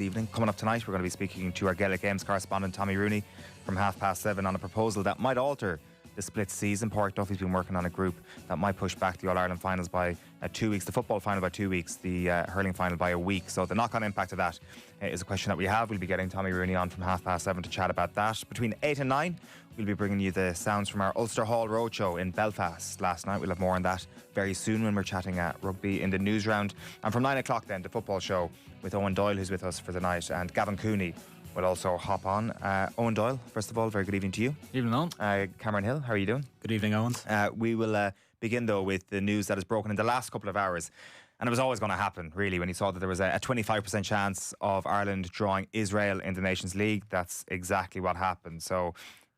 Evening. Coming up tonight, we're going to be speaking to our Gaelic Games correspondent Tommy Rooney from 7:30 on a proposal that might alter the split season. Pádraig Duffy's been working on a group that might push back the All-Ireland finals by 2 weeks, the football final by 2 weeks, the hurling final by a week. So the knock-on impact of that is a question that we have. We'll be getting Tommy Rooney on from 7:30 to chat about that. Between 8 and 9, we'll be bringing you the sounds from our Ulster Hall Roadshow in Belfast last night. We'll have more on that very soon when we're chatting at Rugby in the Newsround. And from 9 o'clock then, the football show with Eoin Doyle, who's with us for the night, and Gavin Cooney will also hop on. Eoin Doyle, first of all, very good evening to you. Evening, Owen. Cameron Hill, how are you doing? Good evening, Owens. We will begin, though, with the news that has broken in the last couple of hours. And it was always going to happen, really, when you saw that there was a 25% chance of Ireland drawing Israel in the Nations League. That's exactly what happened. So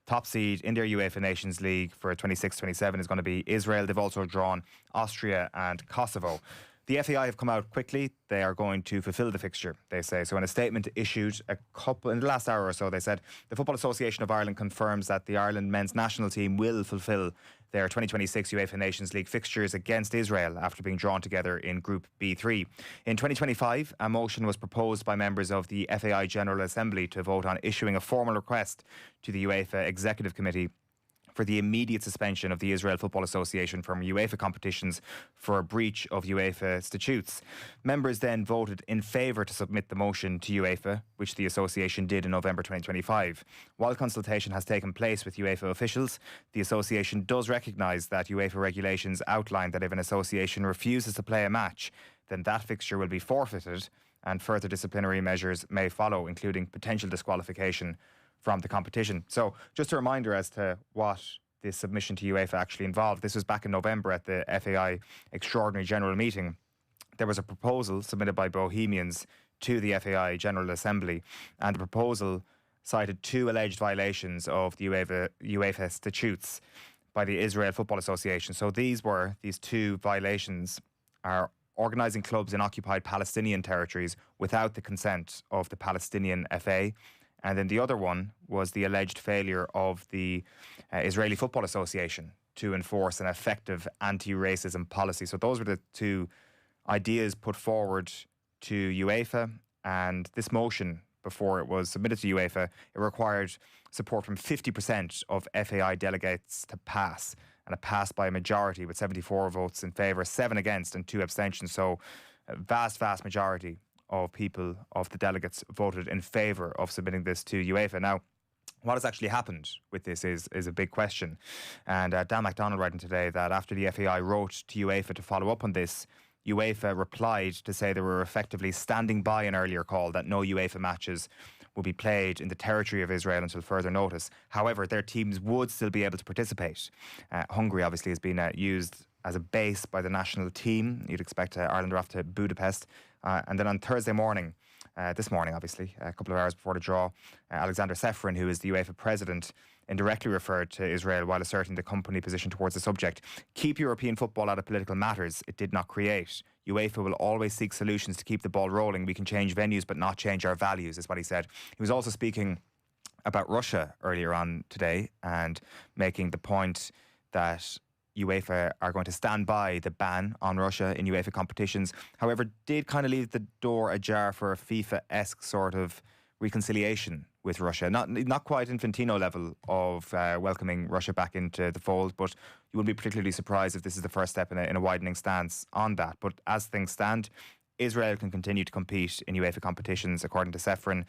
top seed in their UEFA Nations League for 26-27 is going to be Israel. They've also drawn Austria and Kosovo. The FAI have come out quickly. They are going to fulfil the fixture, they say. So in a statement issued in the last hour or so, they said the Football Association of Ireland confirms that the Ireland men's national team will fulfil their 2026 UEFA Nations League fixtures against Israel after being drawn together in Group B3. In 2025, a motion was proposed by members of the FAI General Assembly to vote on issuing a formal request to the UEFA Executive Committee for the immediate suspension of the Israel Football Association from UEFA competitions for a breach of UEFA statutes. Members then voted in favour to submit the motion to UEFA, which the association did in November 2025. While consultation has taken place with UEFA officials, the association does recognise that UEFA regulations outline that if an association refuses to play a match, then that fixture will be forfeited and further disciplinary measures may follow, including potential disqualification from the competition. So just a reminder as to what this submission to UEFA actually involved. This was back in November at the FAI Extraordinary General Meeting. There was a proposal submitted by Bohemians to the FAI General Assembly, and the proposal cited two alleged violations of the UEFA statutes by the Israel Football Association. So these two violations are organising clubs in occupied Palestinian territories without the consent of the Palestinian FA. And then the other one was the alleged failure of the Israeli Football Association to enforce an effective anti-racism policy. So those were the two ideas put forward to UEFA. And this motion, before it was submitted to UEFA, it required support from 50% of FAI delegates to pass. And it passed by a majority with 74 votes in favour, 7 against and 2 abstentions. So a vast majority of people, of the delegates, voted in favour of submitting this to UEFA. Now, what has actually happened with this is a big question. And Dan MacDonald writing today that after the FAI wrote to UEFA to follow up on this, UEFA replied to say they were effectively standing by an earlier call that no UEFA matches will be played in the territory of Israel until further notice. However, their teams would still be able to participate. Hungary obviously has been used as a base by the national team. You'd expect Ireland are off to Budapest. And then on Thursday morning, this morning obviously, a couple of hours before the draw, Alexander Seferin, who is the UEFA president, indirectly referred to Israel while asserting the company position towards the subject. Keep European football out of political matters. It did not create. UEFA will always seek solutions to keep the ball rolling. We can change venues but not change our values, is what he said. He was also speaking about Russia earlier on today and making the point that UEFA are going to stand by the ban on Russia in UEFA competitions. However, did kind of leave the door ajar for a FIFA-esque sort of reconciliation with Russia. Not quite Infantino level of welcoming Russia back into the fold, but you wouldn't be particularly surprised if this is the first step in a widening stance on that. But as things stand, Israel can continue to compete in UEFA competitions, according to Seferin,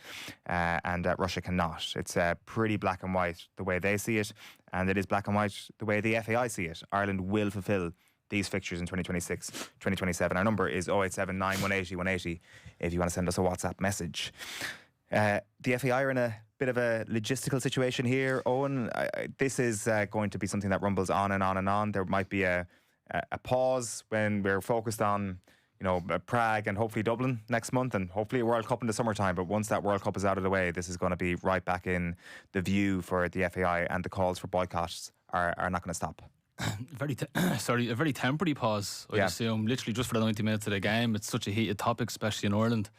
and Russia cannot. It's pretty black and white the way they see it, and it is black and white the way the FAI see it. Ireland will fulfil these fixtures in 2026, 2027. Our number is 0879 180 180 if you want to send us a WhatsApp message. The FAI are in a bit of a logistical situation here, Owen. This is going to be something that rumbles on and on and on. There might be a pause when we're focused on Prague and hopefully Dublin next month, and hopefully a World Cup in the summertime. But once that World Cup is out of the way, this is going to be right back in the view for the FAI, and the calls for boycotts are not going to stop. A very temporary pause, I assume, literally just for the 90 minutes of the game. It's such a heated topic, especially in Ireland.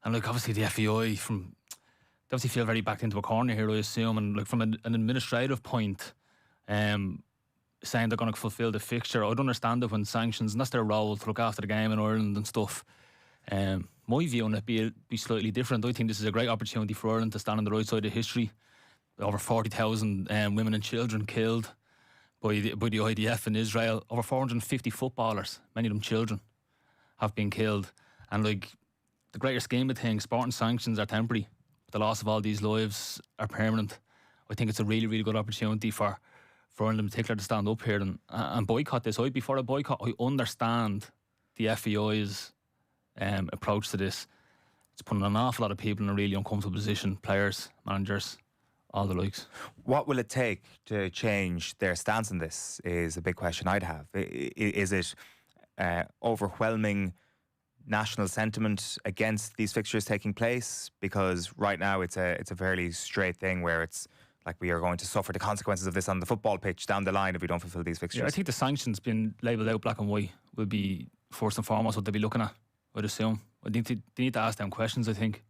And obviously the FAI, they obviously feel very backed into a corner here, I assume. And from an administrative point, saying they're going to fulfil the fixture, I'd understand it when sanctions, and that's their role to look after the game in Ireland and stuff. my view on it be slightly different. I think this is a great opportunity for Ireland to stand on the right side of history. Over 40,000 women and children killed by the IDF in Israel. Over 450 footballers, many of them children, have been killed. And like the greater scheme of things, sporting sanctions are temporary. The loss of all these lives are permanent. I think it's a really, really good opportunity for Ireland in particular to stand up here and boycott this. Before a boycott, I understand the FAI's approach to this. It's putting an awful lot of people in a really uncomfortable position, players, managers, all the likes. What will it take to change their stance on this is a big question I'd have. Is it overwhelming national sentiment against these fixtures taking place? Because right now it's a fairly straight thing where it's like we are going to suffer the consequences of this on the football pitch down the line if we don't fulfil these fixtures. Yeah, I think the sanctions being labelled out black and white will be first and foremost what they'll be looking at, I'd assume. I think they need to ask them questions, I think.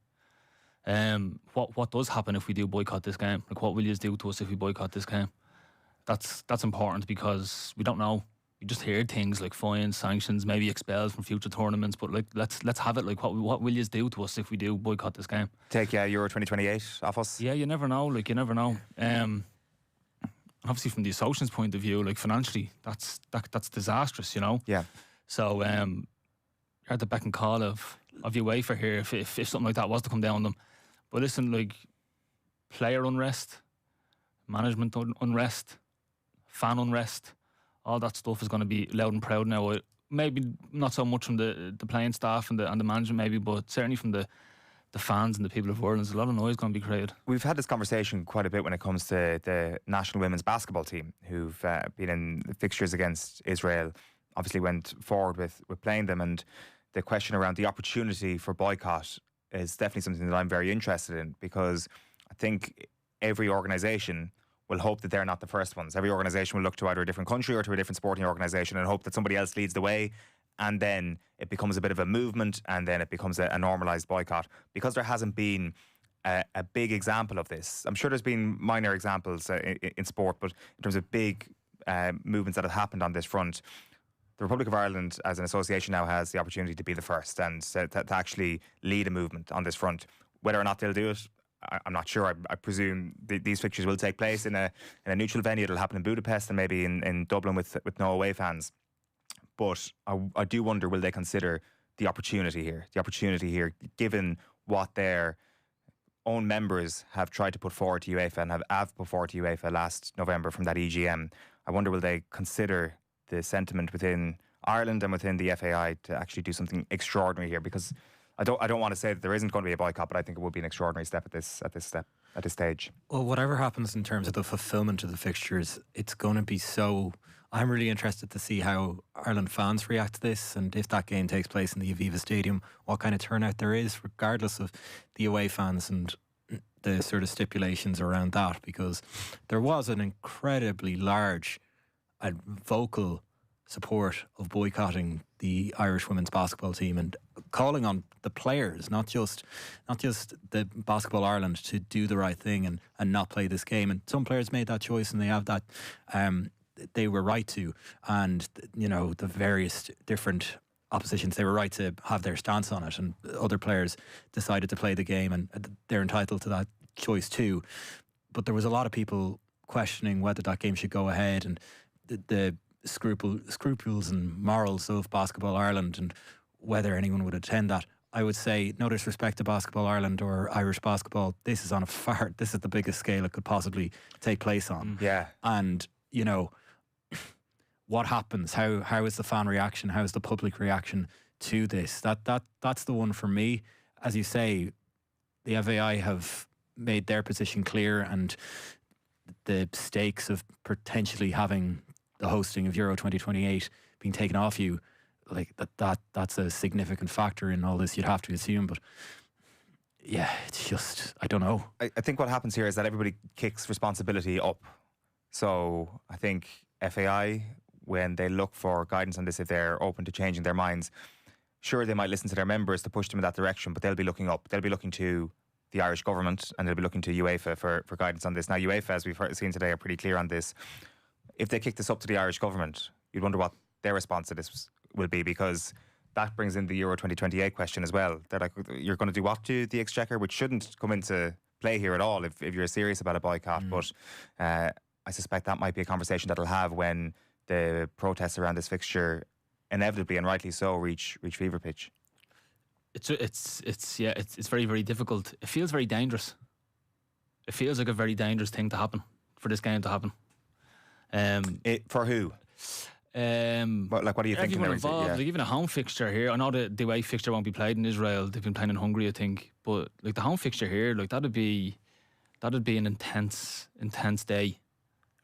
What does happen if we do boycott this game? Like, what will you do to us if we boycott this game? That's important because we don't know. We just hear things like fines, sanctions, maybe expelled from future tournaments. But like, let's have it. Like, what will you do to us if we do boycott this game? Take Euro 2028 off us. Yeah, you never know. Like, you never know. Obviously, from the association's point of view, like financially, that's disastrous. You know. Yeah. So you're at the beck and call of UEFA here if something like that was to come down on them. But listen, like player unrest, management unrest, fan unrest, all that stuff is going to be loud and proud now. Maybe not so much from the playing staff and the management, maybe, but certainly from the fans and the people of Ireland. There's a lot of noise going to be created. We've had this conversation quite a bit when it comes to the national women's basketball team who've been in fixtures against Israel. Obviously went forward with playing them, and the question around the opportunity for boycott is definitely something that I'm very interested in, because I think every organisation will hope that they're not the first ones. Every organisation will look to either a different country or to a different sporting organisation and hope that somebody else leads the way, and then it becomes a bit of a movement, and then it becomes a normalised boycott. Because there hasn't been a big example of this. I'm sure there's been minor examples in sport, but in terms of big movements that have happened on this front, the Republic of Ireland as an association now has the opportunity to be the first and to actually lead a movement on this front. Whether or not they'll do it, I'm not sure. I presume these fixtures will take place in a neutral venue. It'll happen in Budapest and maybe in Dublin with no away fans. But I do wonder, will they consider the opportunity here, given what their own members have tried to put forward to UEFA and have put forward to UEFA last November from that EGM. I wonder, will they consider the sentiment within Ireland and within the FAI to actually do something extraordinary here? Because I don't want to say that there isn't going to be a boycott, but I think it would be an extraordinary step at this stage. Well, whatever happens in terms of the fulfilment of the fixtures, it's going to be so. I'm really interested to see how Ireland fans react to this, and if that game takes place in the Aviva Stadium, what kind of turnout there is, regardless of the away fans and the sort of stipulations around that, because there was an incredibly large and vocal support of boycotting the Irish women's basketball team and calling on the players, not just the Basketball Ireland, to do the right thing and not play this game. And some players made that choice, and they have that. They were right to, and you know, the various different oppositions, they were right to have their stance on it, and other players decided to play the game, and they're entitled to that choice too. But there was a lot of people questioning whether that game should go ahead, and the scruples and morals of Basketball Ireland and whether anyone would attend that. I would say, no disrespect to Basketball Ireland or Irish basketball, this is the biggest scale it could possibly take place on. Yeah. And, you know, what happens? How is the fan reaction? How is the public reaction to this? That's the one for me. As you say, the FAI have made their position clear, and the stakes of potentially having the hosting of Euro 2028 being taken off you, like that's a significant factor in all this, you'd have to assume. But yeah, it's just, I don't know. I think what happens here is that everybody kicks responsibility up. So I think FAI, when they look for guidance on this, if they're open to changing their minds, sure, they might listen to their members to push them in that direction, but they'll be looking up. They'll be looking to the Irish government, and they'll be looking to UEFA for guidance on this. Now, UEFA, as we've seen today, are pretty clear on this. If they kick this up to the Irish government, you'd wonder what their response to this will be, because that brings in the Euro 2028 question as well. They're like, you're going to do what to the Exchequer, which shouldn't come into play here at all if you're serious about a boycott. But I suspect that might be a conversation that will have when the protests around this fixture inevitably and rightly so reach fever pitch. It's very, very difficult. It feels very dangerous. It feels like a very dangerous thing to happen, for this game to happen. For who? What do you think? Everyone involved, like even a home fixture here. I know the away fixture won't be played in Israel. They've been playing in Hungary, I think. But like the home fixture here, like that'd be an intense day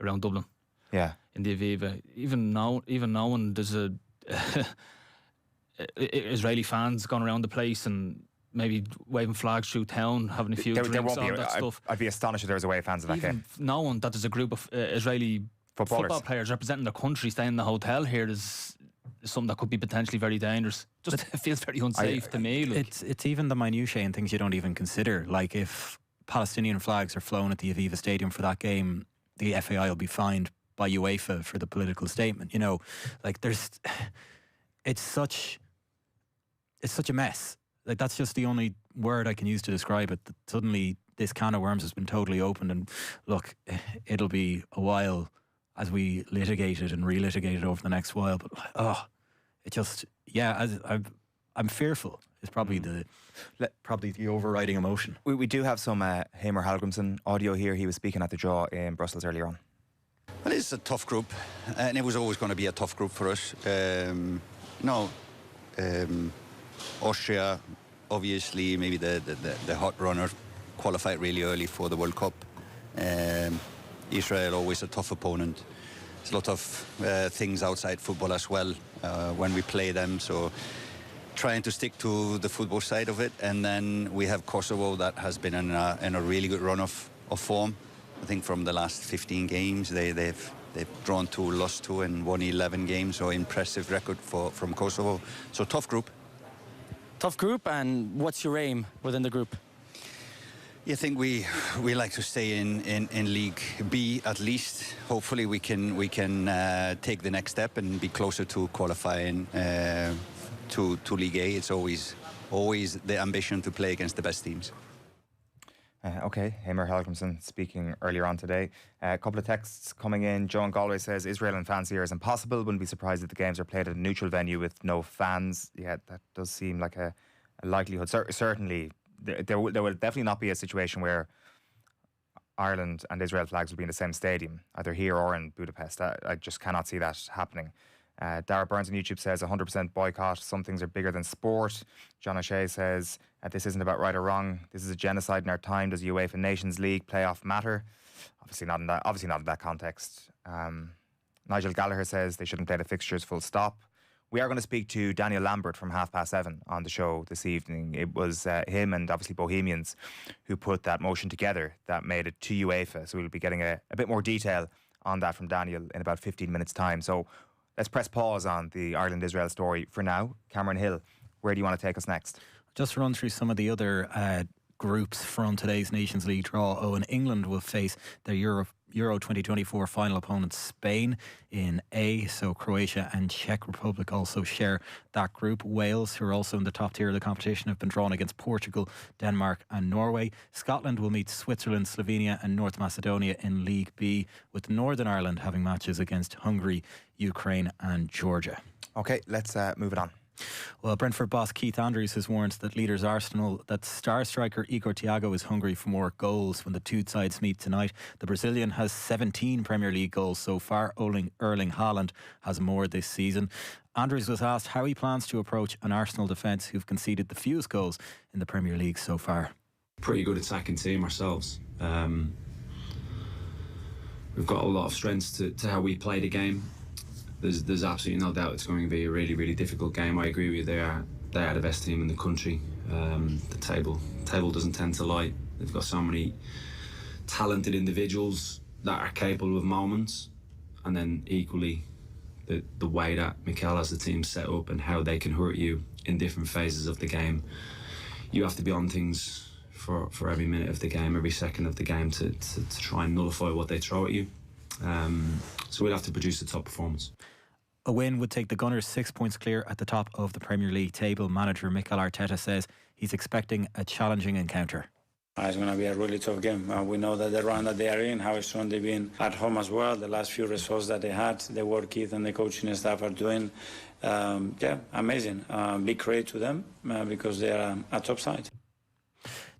around Dublin. Yeah. In the Aviva, even knowing there's a Israeli fans going around the place and maybe waving flags through town, having a few drinks, all that stuff. I'd be astonished if there was away fans of that game. Knowing that there's a group of Israeli football players representing their country staying in the hotel here is something that could be potentially very dangerous. Just it feels very unsafe to me. Like. It's even the minutiae and things you don't even consider. Like if Palestinian flags are flown at the Aviva Stadium for that game, the FAI will be fined by UEFA for the political statement. You know, like it's such a mess. Like that's just the only word I can use to describe it. That suddenly this can of worms has been totally opened, and look, it'll be a while as we litigate it and relitigate it over the next while. But I'm fearful. It's probably the overriding emotion. We do have some Hamer Halgrimsson audio here. He was speaking at the draw in Brussels earlier on. Well, it's a tough group, and it was always going to be a tough group for us. Austria, obviously, maybe the hot runner, qualified really early for the World Cup. Israel, always a tough opponent. There's a lot of things outside football as well when we play them, so trying to stick to the football side of it. And then we have Kosovo that has been in a really good run of form. I think from the last 15 games, they've drawn 2, lost 2, and won 11 games. So impressive record from Kosovo. So tough group. Tough group, and what's your aim within the group? I think we like to stay in League B at least. Hopefully we can take the next step and be closer to qualifying to League A. It's always the ambition to play against the best teams. Okay, Hamer Halgrimsson speaking earlier on today. A couple of texts coming in. Joan Galway says Israel and fans here is impossible. Wouldn't be surprised if the games are played at a neutral venue with no fans. Yeah, that does seem like a likelihood. Certainly, there will definitely not be a situation where Ireland and Israel flags will be in the same stadium, either here or in Budapest. I just cannot see that happening. Dara Burns on YouTube says 100% boycott. Some things are bigger than sport. John O'Shea says this isn't about right or wrong. This is a genocide in our time. Does the UEFA Nations League playoff matter? Obviously not in that context. Nigel Gallagher says they shouldn't play the fixtures, full stop. We are going to speak to Daniel Lambert from 7:30 on the show this evening. It was him and obviously Bohemians who put that motion together that made it to UEFA. So we'll be getting a bit more detail on that from Daniel in about 15 minutes' time. So let's press pause on the Ireland-Israel story for now. Cameron Hill, where do you want to take us next? Just run through some of the other groups from today's Nations League draw. England will face their Euro 2024 final opponent Spain in A, so Croatia and Czech Republic also share that group. Wales, who are also in the top tier of the competition, have been drawn against Portugal, Denmark and Norway. Scotland will meet Switzerland, Slovenia and North Macedonia in League B, with Northern Ireland having matches against Hungary, Ukraine and Georgia. Okay, let's move it on. Well, Brentford boss Keith Andrews has warned that leaders Arsenal that star striker Igor Thiago is hungry for more goals when the two sides meet tonight. The Brazilian has 17 Premier League goals so far. Erling Haaland has more this season. Andrews was asked how he plans to approach an Arsenal defence who've conceded the fewest goals in the Premier League so far. Pretty good attacking team ourselves. We've got a lot of strengths to how we play the game. There's absolutely no doubt it's going to be a really, really difficult game. I agree with you. They are the best team in the country. The table doesn't tend to lie. They've got so many talented individuals that are capable of moments, and then equally the way that Mikel has the team set up and how they can hurt you in different phases of the game. You have to be on things for every minute of the game, every second of the game to try and nullify what they throw at you. So we'll have to produce a top performance. A win would take the Gunners 6 points clear at the top of the Premier League table. Manager Mikel Arteta says he's expecting a challenging encounter. It's going to be a really tough game. We know that the run that they are in, how strong they've been at home as well. The last few results that they had, the work Keith and the coaching staff are doing, amazing. Big credit to them because they are a top side.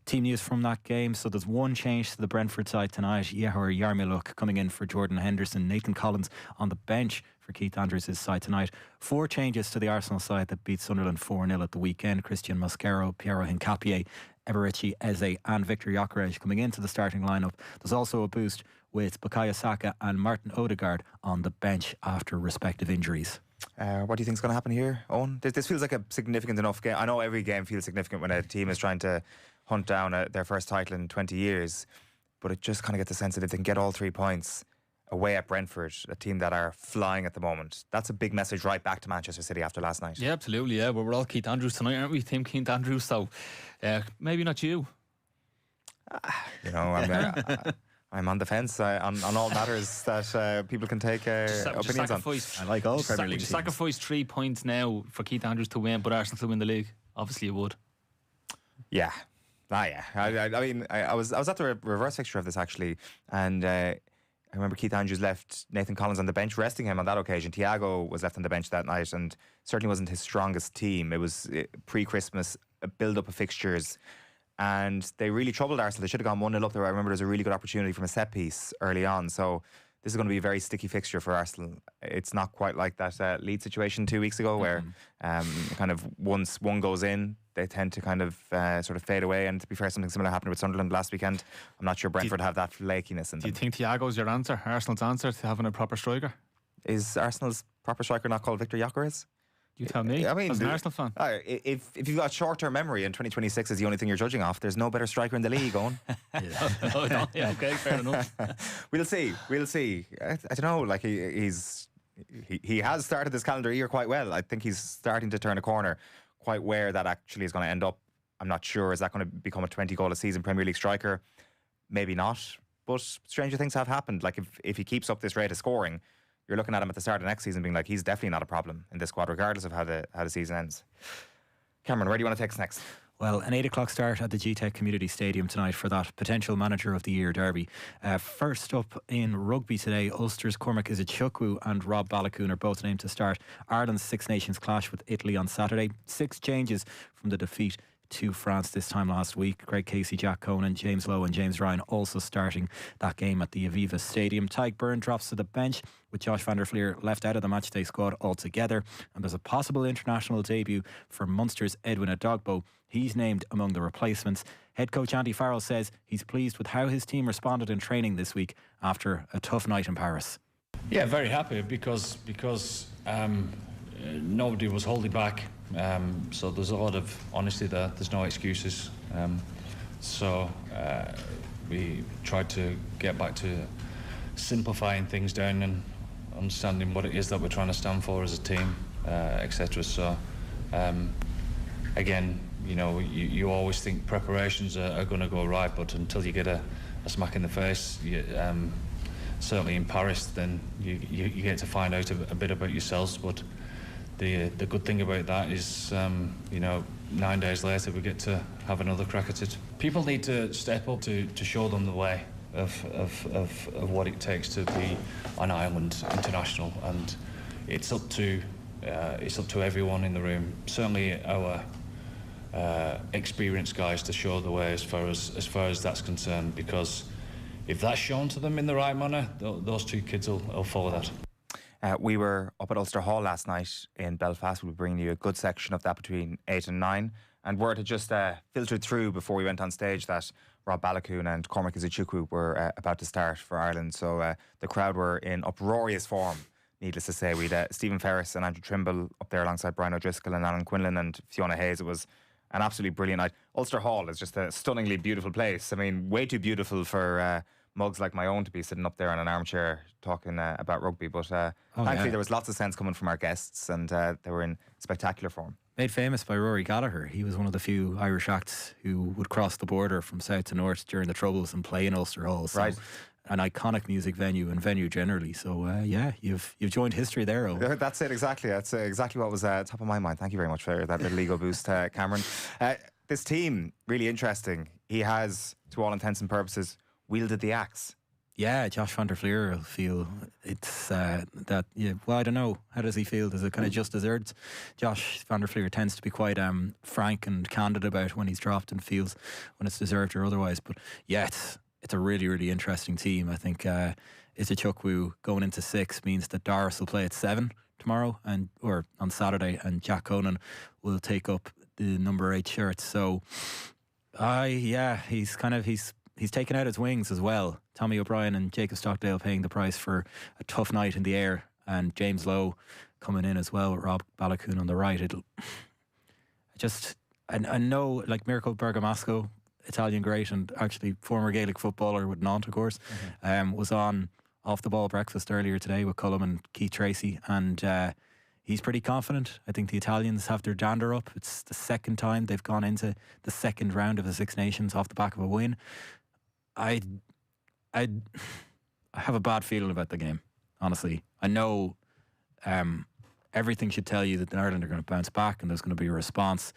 Team news from that game. So there's one change to the Brentford side tonight. Yehor Yarmiluk coming in for Jordan Henderson. Nathan Collins on the bench for Keith Andrews' side tonight. 4 changes to the Arsenal side that beat Sunderland 4-0 at the weekend. Christian Mosquero, Piero Hincapié, Eberici Eze and Victor Gyökeres coming into the starting lineup. There's also a boost with Bukayo Saka and Martin Odegaard on the bench after respective injuries. What do you think is going to happen here, Owen? This feels like a significant enough game. I know every game feels significant when a team is trying to hunt down their first title in 20 years, but it just kind of gets the sense that if they can get all 3 points away at Brentford, a team that are flying at the moment, that's a big message right back to Manchester City after last night. Yeah, absolutely. Yeah, we're all Keith Andrews tonight, aren't we? Team Keith Andrews. So maybe not you. I'm on the fence on all matters that people can take opinions on. I like all Premier League teams. Would you sacrifice 3 points now for Keith Andrews to win, but Arsenal to win the league? Obviously you would. Yeah. Yeah. I was at the reverse fixture of this actually, and I remember Keith Andrews left Nathan Collins on the bench, resting him on that occasion. Thiago was left on the bench that night and certainly wasn't his strongest team. It was pre-Christmas, a build-up of fixtures, and they really troubled Arsenal. They should have gone 1-0 up there. I remember there was a really good opportunity from a set piece early on. So this is going to be a very sticky fixture for Arsenal. It's not quite like that Leeds situation 2 weeks ago where kind of once one goes in, they tend to kind of sort of fade away. And to be fair, something similar happened with Sunderland last weekend. I'm not sure Brentford have that flakiness in them. Do you think Thiago's your answer, Arsenal's answer to having a proper striker? Is Arsenal's proper striker not called Victor Gyökeres? You tell me. I mean, as an Arsenal fan. If you've got short-term memery and 2026 is the only thing you're judging off, there's no better striker in the league, Owen. Yeah, okay, fair enough. We'll see. I don't know. Like he has started this calendar year quite well. I think he's starting to turn a corner. Quite where that actually is going to end up, I'm not sure. Is that going to become a 20-goal-a-season Premier League striker? Maybe not. But stranger things have happened. Like if he keeps up this rate of scoring, you're looking at him at the start of next season being like, he's definitely not a problem in this squad, regardless of how the season ends. Cameron, where do you want to take us next? Well, an 8 o'clock start at the GTEC Community Stadium tonight for that potential Manager of the Year derby. First up in rugby today, Ulster's Cormac Izuchukwu and Rob Balakoon are both named to start Ireland's Six Nations clash with Italy on Saturday. 6 changes from the defeat to France this time last week. Craig Casey, Jack Conan, James Lowe and James Ryan also starting that game at the Aviva Stadium. Tyke Byrne drops to the bench with Josh van der Fleer left out of the matchday squad altogether, and there's a possible international debut for Munster's Edwin Adogbo. He's named among the replacements. Head coach Andy Farrell says he's pleased with how his team responded in training this week after a tough night in Paris. Yeah, very happy because nobody was holding back. So there's a lot of honesty there. There's no excuses. We tried to get back to simplifying things down and understanding what it is that we're trying to stand for as a team, etc. So again, you always think preparations are going to go right, but until you get a smack in the face, certainly in Paris, then you get to find out a bit about yourselves. But the good thing about that is, 9 days later we get to have another crack at it. People need to step up to show them the way of what it takes to be an Ireland international, and it's up to everyone in the room. Certainly our experienced guys to show the way as far as that's concerned, because if that's shown to them in the right manner, those 2 kids will follow that. We were up at Ulster Hall last night in Belfast. We'll be bringing you a good section of that between 8 and 9. And word had just filtered through before we went on stage that Rob Balakoon and Cormac Izuchukwu were about to start for Ireland. So the crowd were in uproarious form, needless to say. We had Stephen Ferris and Andrew Trimble up there alongside Brian O'Driscoll and Alan Quinlan and Fiona Hayes. It was an absolutely brilliant night. Ulster Hall is just a stunningly beautiful place. I mean, way too beautiful for mugs like my own to be sitting up there in an armchair talking about rugby. But thankfully there was lots of sense coming from our guests, and they were in spectacular form. Made famous by Rory Gallagher. He was one of the few Irish acts who would cross the border from south to north during the Troubles and play in Ulster Hall. So Right. An iconic music venue and venue generally. So yeah, you've joined history there, Owen. That's it, exactly. That's exactly what was top of my mind. Thank you very much for that little ego boost, Cameron. This team, really interesting. He has, to all intents and purposes, wielded the axe. Yeah, Josh van der Fleer will feel it's that. Yeah, well, I don't know. How does he feel? Does it kind of just deserts? Josh van der Fleer tends to be quite frank and candid about when he's dropped and feels when it's deserved or otherwise. But yeah, it's a really, really interesting team. I think Isachukwu going into 6 means that Doris will play at 7 tomorrow or on Saturday, and Jack Conan will take up the number 8 shirt. So, he's taken out his wings as well. Tommy O'Brien and Jacob Stockdale paying the price for a tough night in the air, and James Lowe coming in as well with Rob Balakoon on the right. I know, like Mirko Bergamasco, Italian great and actually former Gaelic footballer with Nantes, of course, was on Off the Ball Breakfast earlier today with Cullum and Keith Tracy, and he's pretty confident. I think the Italians have their dander up. It's the second time they've gone into the second round of the Six Nations off the back of a win. I have a bad feeling about the game, honestly. I know everything should tell you that Ireland are going to bounce back and there's going to be a response.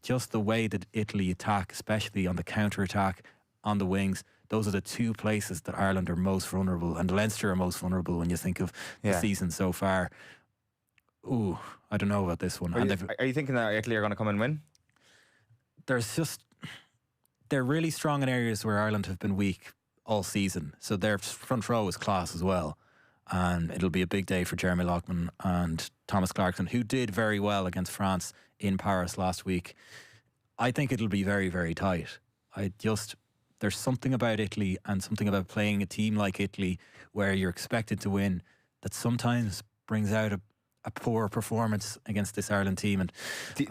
Just the way that Italy attack, especially on the counter-attack, on the wings, those are the two places that Ireland are most vulnerable, and Leinster are most vulnerable when you think of the season so far. Ooh, I don't know about this one. Are you thinking that Italy are going to come and win? They're really strong in areas where Ireland have been weak all season. So their front row is class as well. And it'll be a big day for Jeremy Loughman and Thomas Clarkson, who did very well against France in Paris last week. I think it'll be very, very tight. There's something about Italy and something about playing a team like Italy where you're expected to win that sometimes brings out a poor performance against this Ireland team. And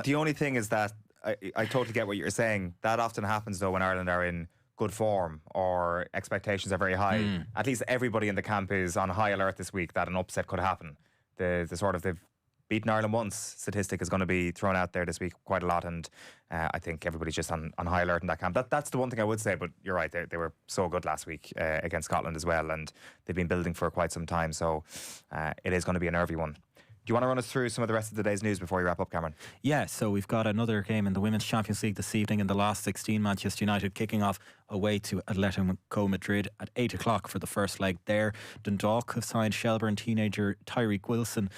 the only thing is that I totally get what you're saying. That often happens though when Ireland are in good form or expectations are very high. At least everybody in the camp is on high alert this week that an upset could happen. The sort of they've beaten Ireland once statistic is going to be thrown out there this week quite a lot, and I think everybody's just on high alert in that camp. That's the one thing I would say, but you're right, they were so good last week against Scotland as well, and they've been building for quite some time, so it is going to be a nervy one. Do you want to run us through some of the rest of the day's news before you wrap up, Cameron? Yeah, so we've got another game in the Women's Champions League this evening in the last 16. Manchester United kicking off away to Atletico Madrid at 8 o'clock for the first leg there. Dundalk have signed Shelbourne teenager Tyreek Wilson,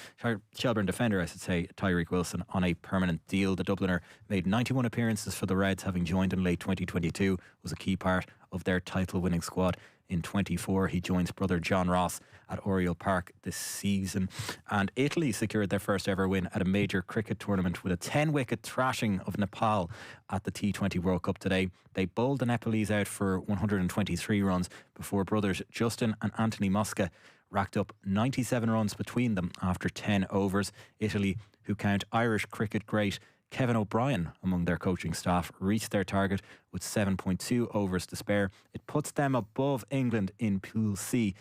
Shelbourne defender, I should say, Tyreek Wilson, on a permanent deal. The Dubliner made 91 appearances for the Reds, having joined in late 2022, was a key part of their title-winning squad. In 24, he joins brother John Ross at Oriel Park this season. And Italy secured their first ever win at a major cricket tournament with a 10-wicket thrashing of Nepal at the T20 World Cup today. They bowled the Nepalese out for 123 runs before brothers Justin and Anthony Mosca racked up 97 runs between them after 10 overs. Italy, who count Irish cricket great Kevin O'Brien among their coaching staff, reached their target with 7.2 overs to spare. It puts them above England in Pool C.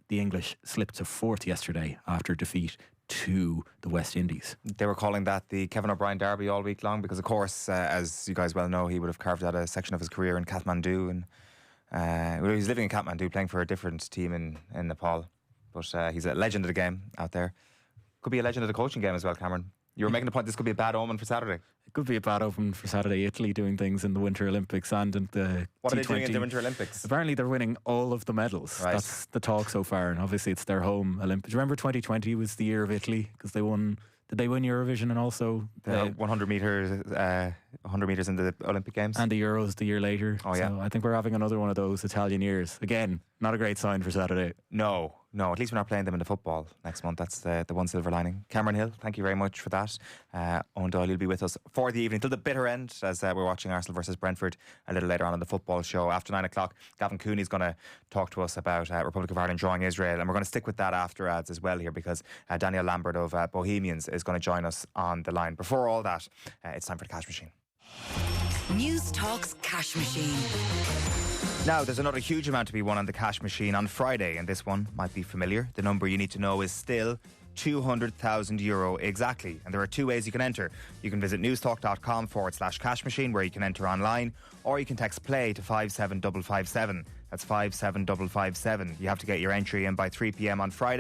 The English slipped to 4th yesterday after defeat to the West Indies. They were calling that the Kevin O'Brien derby all week long because, of course, as you guys well know, he would have carved out a section of his career in Kathmandu, and he was living in Kathmandu playing for a different team in Nepal. But he's a legend of the game out there. Could be a legend of the coaching game as well, Cameron. You were making the point this could be a bad omen for Saturday. It could be a bad omen for Saturday. Italy doing things in the Winter Olympics and in the What T20. are they doing in the Winter Olympics? Apparently they're winning all of the medals. Right. That's the talk so far, and obviously it's their home Olympics. Remember 2020 was the year of Italy because they won. Did they win Eurovision and also the 100 meters in the Olympic Games and the Euros the year later? Oh yeah. So I think we're having another one of those Italian years again. Not a great sign for Saturday. No. At least we're not playing them in the football next month. That's the one silver lining. Cameron Hill, thank you very much for that. Eoin Doyle, you'll be with us for the evening till the bitter end as we're watching Arsenal versus Brentford a little later on in the football show. After 9 o'clock, Gavin Cooney's going to talk to us about Republic of Ireland drawing Israel, and we're going to stick with that after ads as well here because Daniel Lambert of Bohemians is going to join us on the line. Before all that, it's time for the Cash Machine. News Talks Cash Machine. Now, there's another huge amount to be won on the Cash Machine on Friday, and this one might be familiar. The number you need to know is still €200,000 exactly. And there are two ways you can enter. You can visit newstalk.com/cash machine, where you can enter online, or you can text play to 57557. That's 57557. You have to get your entry in by 3 p.m. on Friday.